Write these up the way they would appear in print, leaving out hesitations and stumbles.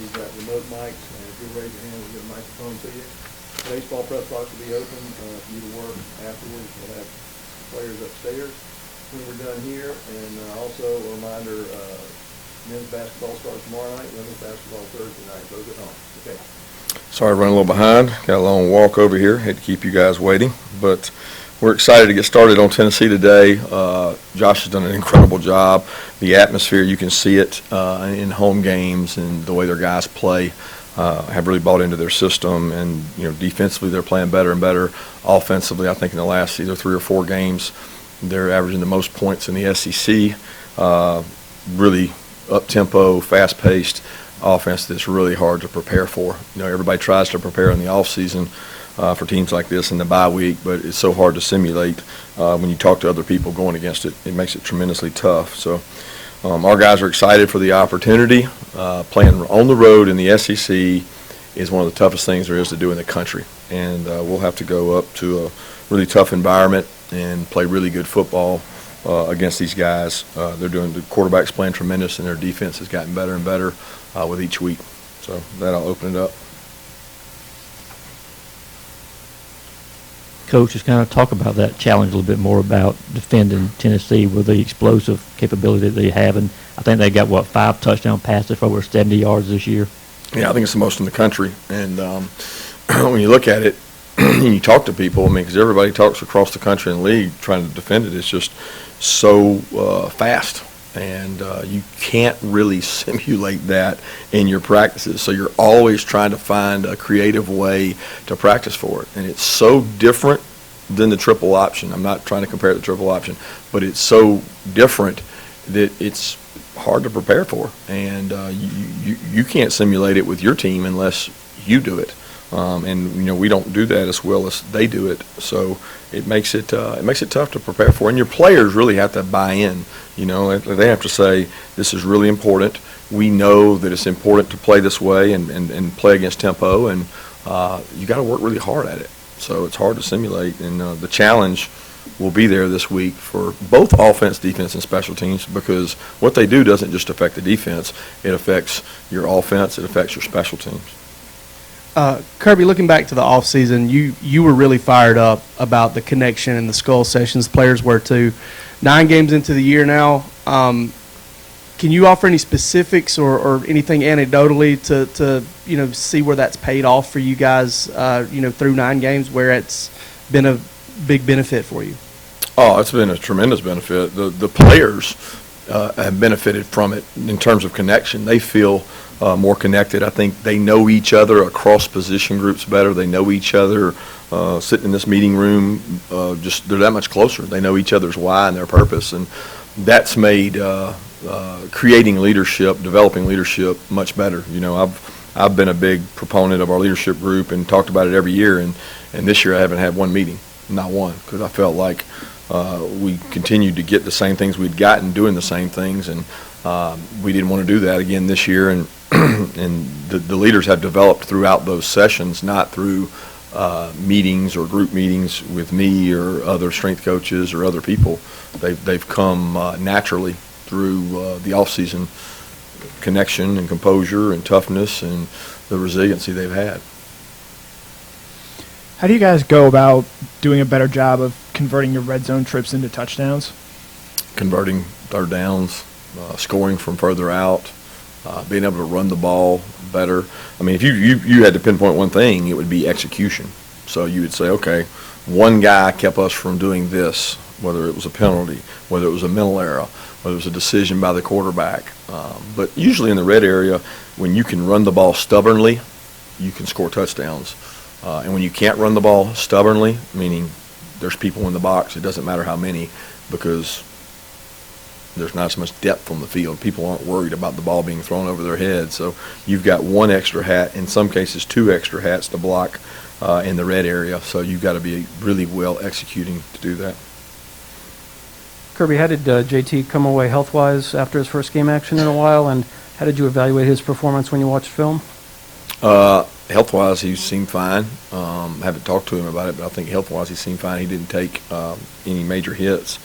we've got remote mics, and if you'll raise your hand, we'll get a microphone to you. Baseball press box will be open for you to work afterwards. We'll have players upstairs when we're done here. And also a reminder, men's basketball starts tomorrow night, women's basketball Thursday night. Those at home. Okay. Sorry, running a little behind. Got a long walk over here. Hate to keep you guys waiting, but we're excited to get started on Tennessee today. Josh has done an incredible job. The atmosphere, you can see it in home games and the way their guys play. Have really bought into their system, and defensively they're playing better and better. Offensively, I think in the last either 3 or 4 games, they're averaging the most points in the SEC. Really up-tempo, fast-paced offense that's really hard to prepare for. Everybody tries to prepare in the off-season for teams like this in the bye week, but it's so hard to simulate when you talk to other people going against it. It makes it tremendously tough. So our guys are excited for the opportunity. Playing on the road in the SEC is one of the toughest things there is to do in the country, and we'll have to go up to a really tough environment and play really good football against these guys. The quarterback's playing tremendous, and their defense has gotten better and better with each week. So that'll open it up. Coach, just kind of talk about that challenge a little bit more about defending Tennessee with the explosive capability that they have. And I think they got, 5 touchdown passes for over 70 yards this year? Yeah, I think it's the most in the country. And when you look at it and you talk to people, because everybody talks across the country and league trying to defend it, it's just so fast. And you can't really simulate that in your practices. So you're always trying to find a creative way to practice for it. And it's so different than the triple option. I'm not trying to compare it to the triple option, but it's so different that it's hard to prepare for. And you can't simulate it with your team unless you do it. And we don't do that as well as they do it, so it makes it tough to prepare for. And your players really have to buy in. They have to say, this is really important. We know that it's important to play this way and play against tempo, and you got to work really hard at it. So it's hard to simulate, and the challenge will be there this week for both offense, defense, and special teams, because what they do doesn't just affect the defense. It affects your offense. It affects your special teams. Kirby, looking back to the offseason, you were really fired up about the connection and the skull sessions. Players were too. 9 games into the year now, can you offer any specifics or anything anecdotally to see where that's paid off for you guys, through 9 games, where it's been a big benefit for you? Oh, it's been a tremendous benefit. The players have benefited from it in terms of connection. They feel more connected. I think they know each other across position groups better. They know each other sitting in this meeting room. They're that much closer. They know each other's why and their purpose, and that's made creating leadership, developing leadership much better. I've been a big proponent of our leadership group and talked about it every year, and this year I haven't had one meeting, not one, because I felt like we continued to get the same things we'd gotten doing the same things, and we didn't want to do that again this year. And and the leaders have developed throughout those sessions, not through meetings or group meetings with me or other strength coaches or other people. They've come naturally through the off-season connection and composure and toughness and the resiliency they've had. How do you guys go about doing a better job of converting your red zone trips into touchdowns? Converting third downs, scoring from further out, being able to run the ball better. I mean, if you had to pinpoint one thing, it would be execution. So you would say, okay, one guy kept us from doing this, whether it was a penalty, whether it was a mental error, whether it was a decision by the quarterback. But usually in the red area, when you can run the ball stubbornly, you can score touchdowns. And when you can't run the ball stubbornly, meaning there's people in the box, it doesn't matter how many, because there's not as much depth on the field. People aren't worried about the ball being thrown over their head. So you've got one extra hat, in some cases 2 extra hats to block in the red area. So you've got to be really well executing to do that. Kirby, how did JT come away health-wise after his first game action in a while, and how did you evaluate his performance when you watched film? Health-wise, he seemed fine. I haven't talked to him about it, but I think health-wise he seemed fine. He didn't take any major hits.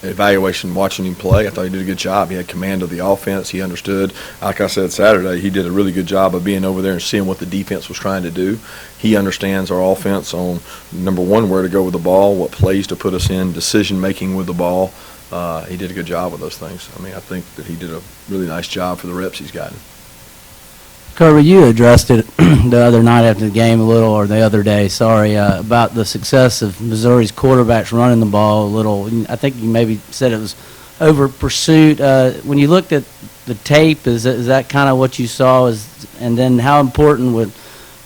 evaluation watching him play. I thought he did a good job. He had command of the offense. He understood. Like I said Saturday, he did a really good job of being over there and seeing what the defense was trying to do. He understands our offense on, number one, where to go with the ball, what plays to put us in, decision-making with the ball. He did a good job with those things. I mean, I think that he did a really nice job for the reps he's gotten. Kirby, you addressed it the other night after the game a little, or the other day, sorry, about the success of Missouri's quarterbacks running the ball a little. I think you maybe said it was over pursuit. When you looked at the tape, is that kind of what you saw? And then how important would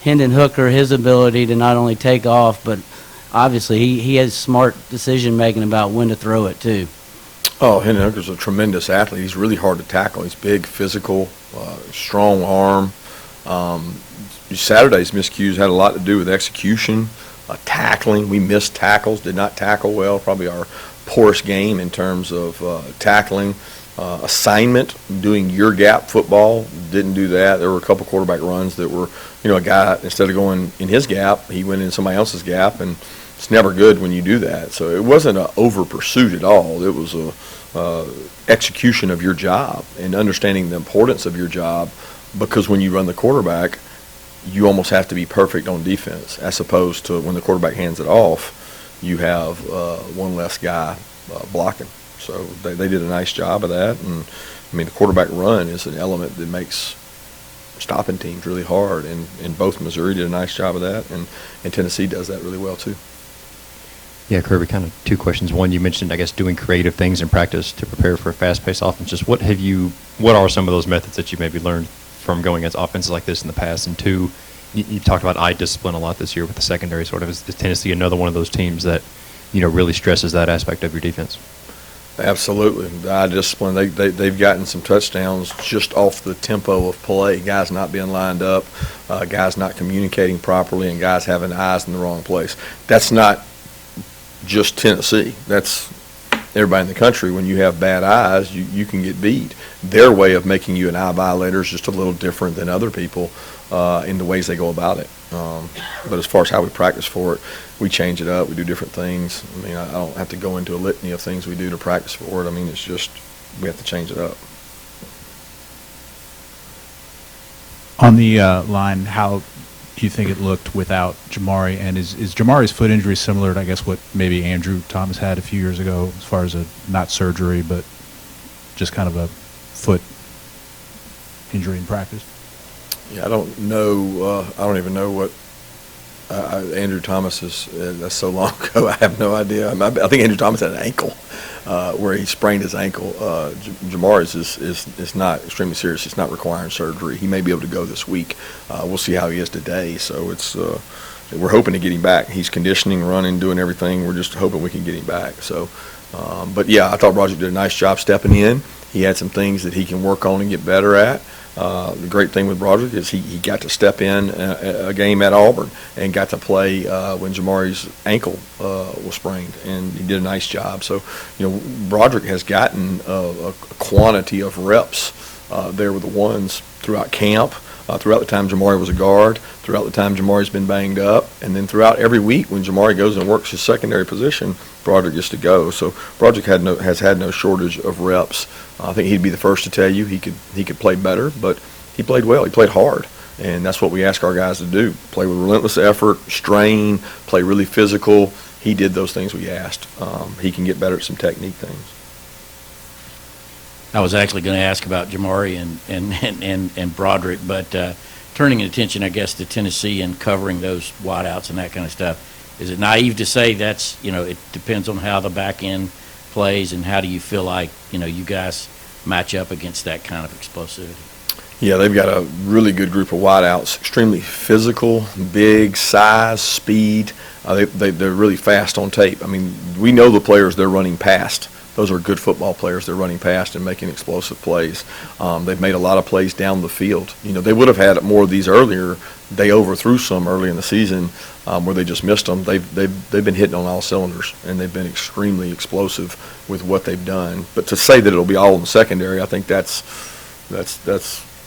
Hendon Hooker, his ability to not only take off, but obviously he has smart decision-making about when to throw it, too. Oh, Hendon Hooker's a tremendous athlete. He's really hard to tackle. He's big, physical, strong arm. Saturday's miscues had a lot to do with execution, tackling. We missed tackles, did not tackle well, probably our poorest game in terms of tackling. Assignment, doing your gap football, didn't do that. There were a couple quarterback runs that were, a guy, instead of going in his gap, he went in somebody else's gap, and it's never good when you do that. So it wasn't an over pursuit at all. It was a execution of your job and understanding the importance of your job, because when you run the quarterback, you almost have to be perfect on defense, as opposed to when the quarterback hands it off, you have one less guy blocking. So they did a nice job of that. And, I mean, the quarterback run is an element that makes stopping teams really hard, and both Missouri did a nice job of that, and Tennessee does that really well too. Yeah, Kirby, kind of two questions. One, you mentioned, I guess, doing creative things in practice to prepare for a fast-paced offense. Just what are some of those methods that you maybe learned from going against offenses like this in the past? And two, you talked about eye discipline a lot this year with the secondary. Sort of, is Tennessee another one of those teams that, really stresses that aspect of your defense? Absolutely. The eye discipline, they've gotten some touchdowns just off the tempo of play, guys not being lined up, guys not communicating properly, and guys having eyes in the wrong place. That's not just Tennessee. That's everybody in the country. When you have bad eyes, you can get beat. Their way of making you an eye violator is just a little different than other people in the ways they go about it. But as far as how we practice for it, we change it up. We do different things. I mean, I don't have to go into a litany of things we do to practice for it. I mean, it's just we have to change it up. On the line, how do you think it looked without Jamaree? And is Jamaree's foot injury similar to, I guess, what maybe Andrew Thomas had a few years ago, as far as not surgery, but just kind of a foot injury in practice? Yeah, I don't know. I don't even know what Andrew Thomas is. That's so long ago. I have no idea. I think Andrew Thomas had an ankle where he sprained his ankle. Jamaree's is not extremely serious. It's not requiring surgery. He may be able to go this week. We'll see how he is today. So it's we're hoping to get him back. He's conditioning, running, doing everything. We're just hoping we can get him back. So, but yeah, I thought Broderick did a nice job stepping in. He had some things that he can work on and get better at. The great thing with Broderick is he got to step in a game at Auburn and got to play when Jamaree's ankle was sprained, and he did a nice job. So, Broderick has gotten a quantity of reps there with the ones throughout camp, throughout the time Jamaree was a guard, throughout the time Jamaree's been banged up, and then throughout every week when Jamaree goes and works his secondary position, Broderick gets to go. So Broderick has had no shortage of reps. I think he'd be the first to tell you he could play better, but he played well. He played hard, and that's what we ask our guys to do: play with relentless effort, strain, play really physical. He did those things we asked. He can get better at some technique things. I was actually going to ask about Jamaree and Broderick, but turning attention, I guess, to Tennessee and covering those wideouts and that kind of stuff. Is it naive to say that's, it depends on how the back end plays, and how do you feel like, you guys match up against that kind of explosivity? Yeah, they've got a really good group of wideouts, extremely physical, big, size, speed. They're really fast on tape. I mean, we know the players they're running past. Those are good football players. They're running past and making explosive plays. They've made a lot of plays down the field. They would have had more of these earlier. They overthrew some early in the season where they just missed them. They've been hitting on all cylinders, and they've been extremely explosive with what they've done. But to say that it'll be all in the secondary, I think that's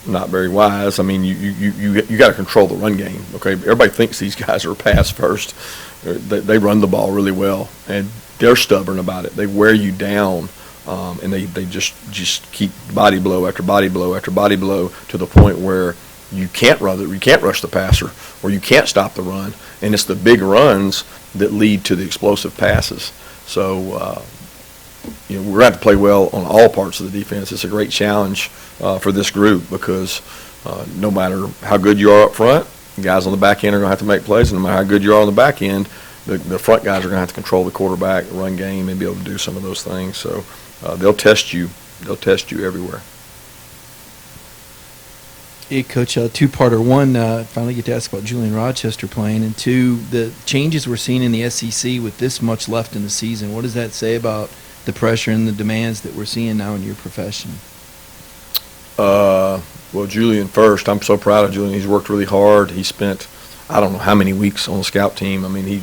not very wise. I mean, you got to control the run game. Okay, everybody thinks these guys are pass first. They run the ball really well, and they're stubborn about it. They wear you down, and they just keep body blow after body blow after body blow to the point where you can't rush the passer, or you can't stop the run. And it's the big runs that lead to the explosive passes. So, we're going to have to play well on all parts of the defense. It's a great challenge for this group because no matter how good you are up front, the guys on the back end are going to have to make plays, and no matter how good you are on the back end, the front guys are going to have to control the quarterback, run game, and be able to do some of those things. So they'll test you. They'll test you everywhere. Hey, Coach, two-parter. One, finally get to ask about Julian Rochester playing, and two, the changes we're seeing in the SEC with this much left in the season. What does that say about the pressure and the demands that we're seeing now in your profession? Well, Julian first. I'm so proud of Julian. He's worked really hard. He spent, I don't know how many weeks on the scout team. I mean,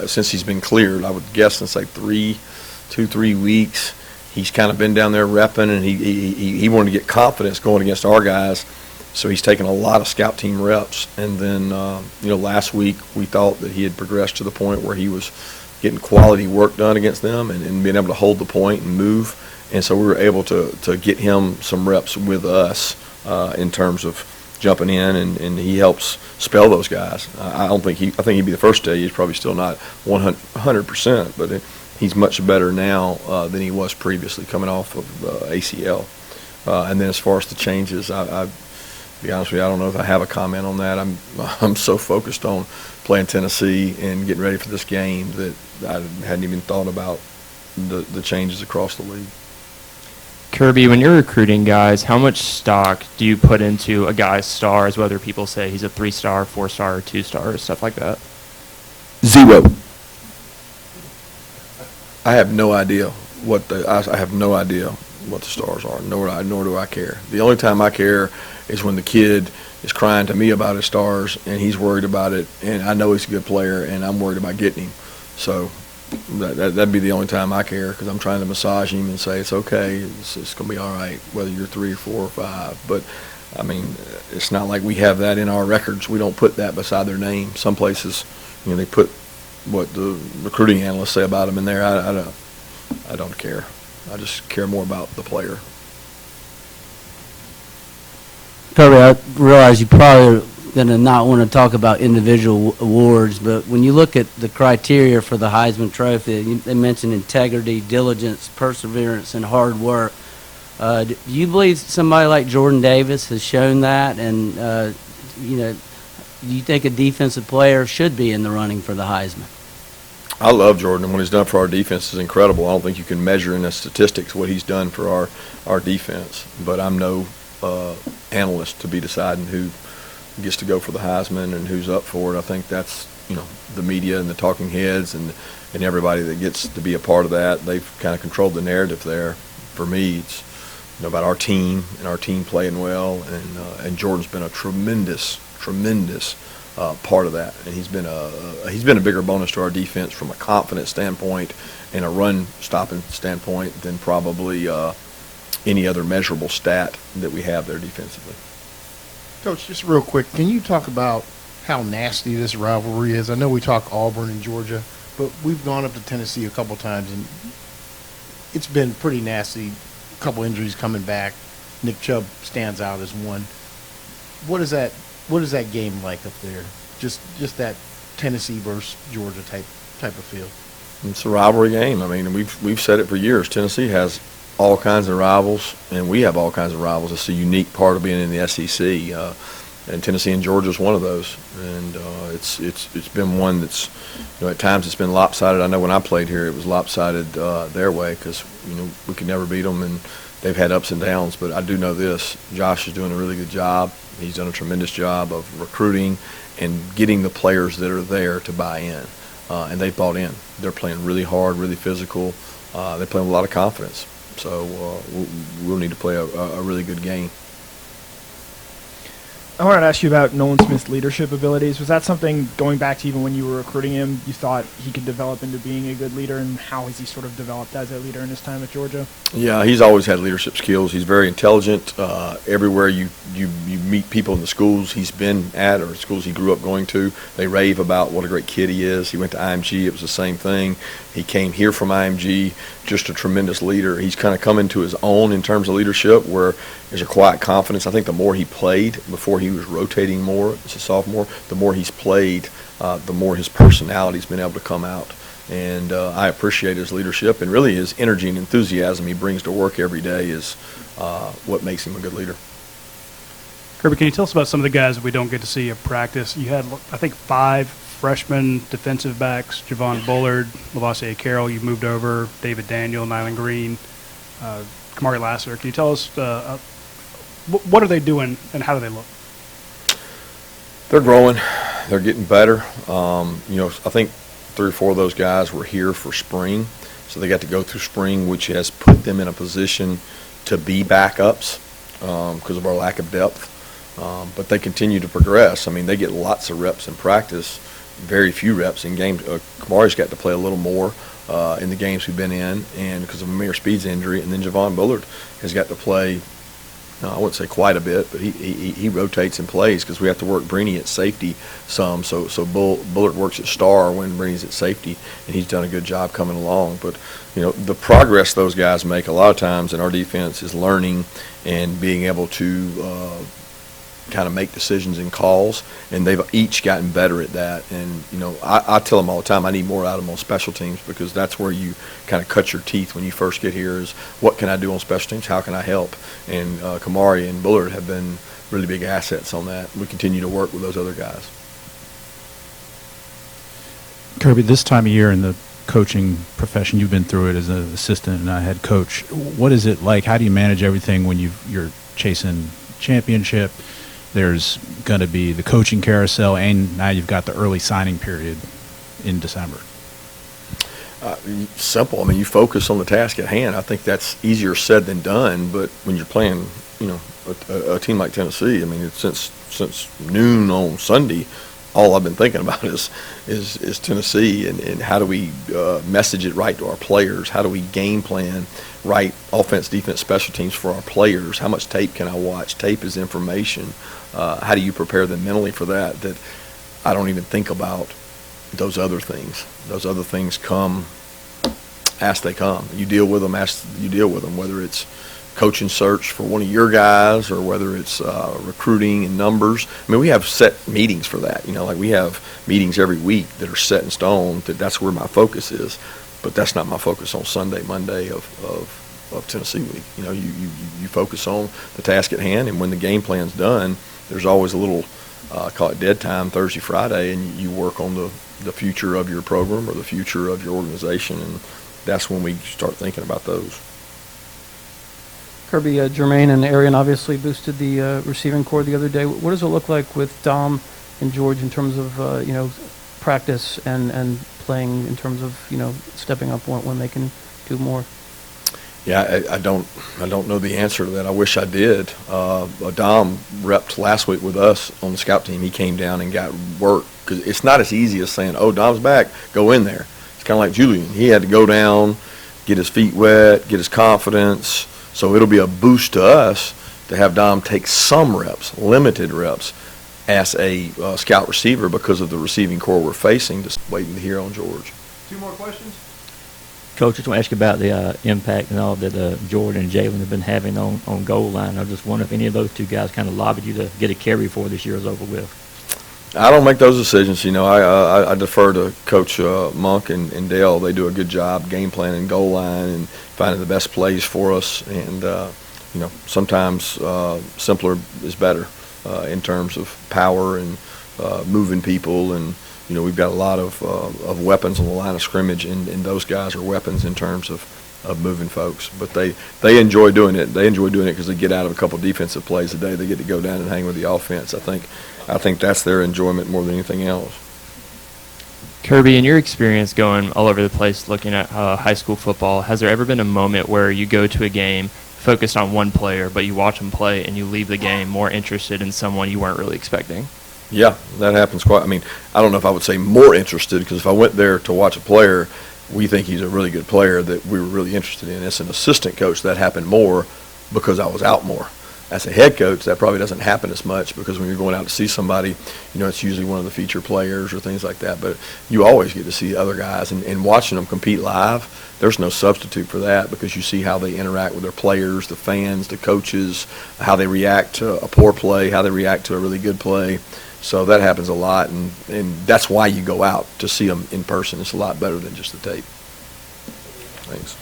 since he's been cleared, I would guess since like 3 weeks, he's kind of been down there repping, and he wanted to get confidence going against our guys. So he's taken a lot of scout team reps, and then last week we thought that he had progressed to the point where he was getting quality work done against them and being able to hold the point and move, and so we were able to get him some reps with us in terms of jumping in, and he helps spell those guys. I think he'd be the first to tell you he's probably still not 100%, but he's much better now than he was previously coming off of ACL. And then as far as the changes, be honest with you, I don't know if I have a comment on that. I'm so focused on playing Tennessee and getting ready for this game that I hadn't even thought about the changes across the league. Kirby, when you're recruiting guys, how much stock do you put into a guy's stars, whether people say he's a 3-star, 4-star, or 2-star, stuff like that? 0. I have no idea I have no idea what the stars are, nor do I care. The only time I care is when the kid is crying to me about his stars and he's worried about it, and I know he's a good player and I'm worried about getting him. So that'd be the only time I care, because I'm trying to massage him and say it's okay, it's going to be all right, whether you're 3 or 4 or 5. But I mean, it's not like we have that in our records. We don't put that beside their name. Some places, they put what the recruiting analysts say about them in there. I don't care. I just care more about the player. Kirby, I realize you probably are going to not want to talk about individual awards, but when you look at the criteria for the Heisman Trophy, they mentioned integrity, diligence, perseverance, and hard work. Do you believe somebody like Jordan Davis has shown that? And, do you think a defensive player should be in the running for the Heisman? I love Jordan, and what he's done for our defense is incredible. I don't think you can measure in the statistics what he's done for our defense, but I'm no analyst to be deciding who gets to go for the Heisman and who's up for it. I think that's, the media and the talking heads and everybody that gets to be a part of that. They've kind of controlled the narrative there. For me, it's about our team and our team playing well, and Jordan's been a tremendous part of that, and he's been a bigger bonus to our defense from a confidence standpoint and a run stopping standpoint than probably any other measurable stat that we have there defensively. Coach, just real quick, can you talk about how nasty this rivalry is? I know we talk Auburn and Georgia, but we've gone up to Tennessee a couple times, and it's been pretty nasty. A couple injuries coming back. Nick Chubb stands out as one. What is that game like up there? Just that Tennessee versus Georgia type of feel. It's a rivalry game. I mean, we've said it for years. Tennessee has all kinds of rivals, and we have all kinds of rivals. It's a unique part of being in the SEC, and Tennessee and Georgia is one of those. And it's been one that's, at times it's been lopsided. I know when I played here, it was lopsided their way because we could never beat them, and they've had ups and downs. But I do know this: Josh is doing a really good job. He's done a tremendous job of recruiting and getting the players that are there to buy in, and they've bought in. They're playing really hard, really physical. They're playing with a lot of confidence. So we'll need to play a really good game. I wanted to ask you about Nolan Smith's leadership abilities. Was that something, going back to even when you were recruiting him, you thought he could develop into being a good leader, and how has he sort of developed as a leader in his time at Georgia? Yeah, he's always had leadership skills. He's very intelligent. Everywhere you meet people in the schools he's been at or schools he grew up going to, they rave about what a great kid he is. He went to IMG. It was the same thing. He came here from IMG, just a tremendous leader. He's kind of come into his own in terms of leadership, where there's a quiet confidence. I think the more he played, before he was rotating more as a sophomore, the more he's played, the more his personality's been able to come out. And I appreciate his leadership, and really his energy and enthusiasm he brings to work every day is what makes him a good leader. Kirby, can you tell us about some of the guys that we don't get to see at practice? You had, I think, 5 freshman defensive backs: Javon Bullard, Lassister, Carroll. You moved over David Daniel, Nyland Green, Jamaree Lassister. Can you tell us what are they doing and how do they look? They're growing. They're getting better. I think 3 or 4 of those guys were here for spring, so they got to go through spring, which has put them in a position to be backups because of our lack of depth. But they continue to progress. I mean, they get lots of reps in practice, very few reps in games. Jamaree's got to play a little more in the games we've been in, and because of Amir Speed's injury, and then Javon Bullard has got to play. I wouldn't say quite a bit, but he rotates and plays because we have to work Brini at safety some. So Bullard works at star when Brini's at safety, and he's done a good job coming along. But the progress those guys make a lot of times in our defense is learning and being able to kind of make decisions and calls, and they've each gotten better at that. And I tell them all the time, I need more out of them on special teams, because that's where you kind of cut your teeth when you first get here, is what can I do on special teams, how can I help? And Jamaree and Bullard have been really big assets on that. We continue to work with those other guys. Kirby, this time of year in the coaching profession, you've been through it as an assistant and a head coach. What is it like? How do you manage everything when you're chasing championship? There's going to be the coaching carousel, and now you've got the early signing period in December. Simple. I mean, you focus on the task at hand. I think that's easier said than done. But when you're playing, a team like Tennessee, I mean, since noon on Sunday, all I've been thinking about is Tennessee, and how do we message it right to our players? How do we game plan right, offense, defense, special teams for our players? How much tape can I watch? Tape is information. How do you prepare them mentally for that? That I don't even think about those other things. Those other things come as they come. You deal with them as you deal with them, whether it's coaching search for one of your guys or whether it's recruiting and numbers. I mean, we have set meetings for that. Like we have meetings every week that are set in stone, that's where my focus is. But that's not my focus on Sunday, Monday of Tennessee week. You focus on the task at hand, and when the game plan's done, there's always a little, call it dead time, Thursday, Friday, and you work on the future of your program or the future of your organization, and that's when we start thinking about those. Kirby, Jermaine and Arian obviously boosted the receiving corps the other day. What does it look like with Dom and George in terms of practice and playing, in terms of stepping up when they can do more? Yeah, I don't know the answer to that. I wish I did. Dom repped last week with us on the scout team. He came down and got work, because it's not as easy as saying, "Oh, Dom's back, go in there." It's kind of like Julian. He had to go down, get his feet wet, get his confidence. So it'll be a boost to us to have Dom take some reps, limited reps, as a scout receiver, because of the receiving corps we're facing. Just waiting to hear on George. 2 more questions? Coach, just want to ask you about the impact and all that Jordan and Jalen have been having on goal line. I just wonder if any of those 2 guys kind of lobbied you to get a carry before this year is over with. I don't make those decisions. I defer to Coach Monk and Dale. They do a good job game planning goal line and finding the best plays for us. And sometimes simpler is better in terms of power and moving people. And we've got a lot of weapons on the line of scrimmage, and those guys are weapons in terms of moving folks. But they enjoy doing it. They enjoy doing it because they get out of a couple defensive plays a day. They get to go down and hang with the offense. I think that's their enjoyment more than anything else. Kirby, in your experience going all over the place looking at high school football, has there ever been a moment where you go to a game focused on one player, but you watch him play and you leave the game more interested in someone you weren't really expecting? Yeah, that happens quite. I mean, I don't know if I would say more interested, because if I went there to watch a player, we think he's a really good player that we were really interested in. As an assistant coach, that happened more because I was out more. As a head coach, that probably doesn't happen as much, because when you're going out to see somebody, it's usually one of the feature players or things like that. But you always get to see other guys, and watching them compete live, there's no substitute for that, because you see how they interact with their players, the fans, the coaches, how they react to a poor play, how they react to a really good play. So that happens a lot, and that's why you go out to see them in person. It's a lot better than just the tape. Thanks.